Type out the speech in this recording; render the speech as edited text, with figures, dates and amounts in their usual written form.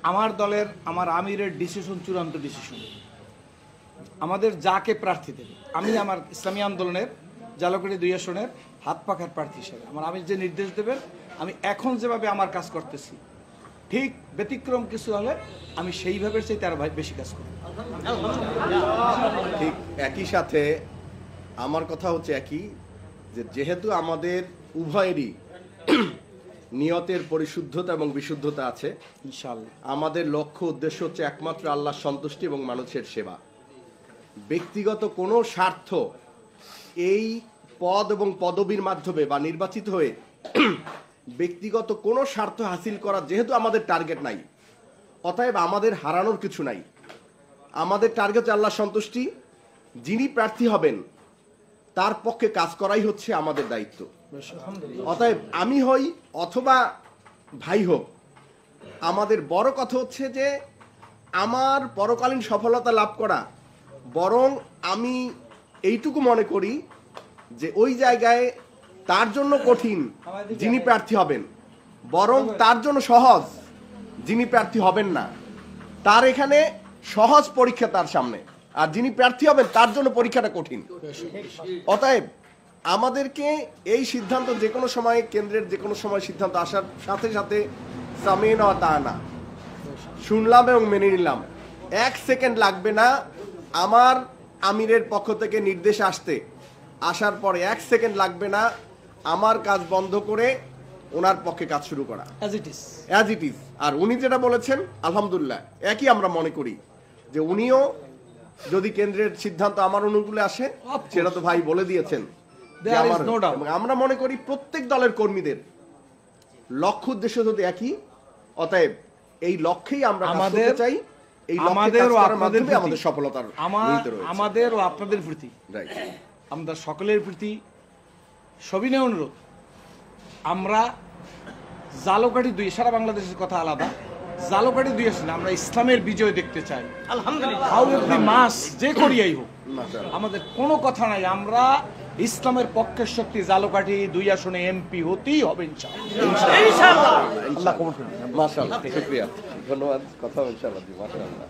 আমার দলের আমার আমিরের ডিসিশন চূড়ান্ত ডিসিশন। আমাদের যাকে প্রার্থী দেবে, আমি আমার ইসলামী আন্দোলনের জালকাঠি 2 আসনের হাত পাখার প্রার্থী হিসেবে আমার আমির যে নির্দেশ দেবেন, আমি এখন যেভাবে আমার কাজ করতেছি, ঠিক ব্যতিক্রম কিছু হলে আমি সেইভাবে চাইতে আরো বেশি কাজ করব। ঠিক একই সাথে আমার কথা হচ্ছে একই, যে যেহেতু আমাদের উভয়েরই নিয়তের পরিশুদ্ধতা এবং বিশুদ্ধতা আছে, ইনশাআল্লাহ আমাদের লক্ষ্য উদ্দেশ্য হচ্ছে একমাত্র আল্লাহর সন্তুষ্টি এবং মানুষের সেবা। ব্যক্তিগত কোনো স্বার্থ এই পদ এবং পদবীর মাধ্যমে বা নির্বাচিত হয়ে ব্যক্তিগত কোনো স্বার্থ হাসিল করা যেহেতু আমাদের টার্গেট নাই, অতএব আমাদের হারানোর কিছু নাই। আমাদের টার্গেট আল্লাহর সন্তুষ্টি। যিনি প্রার্থী হবেন তার পক্ষে কাজ করাই হচ্ছে আমাদের দায়িত্ব। অতএব আমি হই অথবা ভাই হোক, আমাদের বড় কথা হচ্ছে যে আমার পরকালীন সফলতা লাভ করা। বরং আমি এইটুকু মনে করি যে ওই জায়গায় তার জন্য কঠিন যিনি প্রার্থী হবেন, বরং তার জন্য সহজ যিনি প্রার্থী হবেন না। তার এখানে সহজ পরীক্ষা তার সামনে, আর যিনি প্রার্থী হবেন তার জন্য পরীক্ষাটা কঠিন। অতএব আমাদেরকে এই সিদ্ধান্ত যে কোনো সময়, কেন্দ্রের যে কোনো সময় সিদ্ধান্ত আসার সাথে সাথে সামিনা ওয়া তাআনা, শুনলাম এবং মেনে নিলাম। 1 সেকেন্ড লাগবে না আমার আমিরের পক্ষ থেকে নির্দেশ আসার পরে 1 সেকেন্ড লাগবে না আমার কাজ বন্ধ করে ওনার পক্ষে কাজ শুরু করা, অ্যাজ ইট ইজ। আর উনি যেটা বলেছেন আলহামদুলিল্লাহ একই আমরা মনে করি, যে উনিও যদি কেন্দ্রের সিদ্ধান্ত আমার অনুকূলে আসে, সেটা তো ভাই বলে দিয়েছেন যে আমরা মনে করি প্রত্যেক দলের কর্মীদের লক্ষ্য উদ্দেশ্য যদি একই, অতএব এই লক্ষ্যেই আমরা কাজ করতে চাই। এই আমাদের সফলতার আমাদের ও আপনাদের প্রতি, আমরা সকলের প্রতি সবিনয় অনুরোধ, আমরা জালকাঠি 2, সারা বাংলাদেশের কথা আলাদা, জালকাঠি 2 আসনে আমরা ইসলামের বিজয় দেখতে চাই। আলহামদুলিল্লাহ, যে করিয়াই হোক আমাদের কোনো কথা নাই, আমরা ইসলামের পক্ষের শক্তি জালকাঠি 2 আসনে এমপি হতেই হবে ইনশাআল্লাহ। আল্লাহ কবুল করুন। মাশাআল্লাহ, শুকরিয়া, ধন্যবাদ। কথা ইনশাআল্লাহ। মাশাআল্লাহ।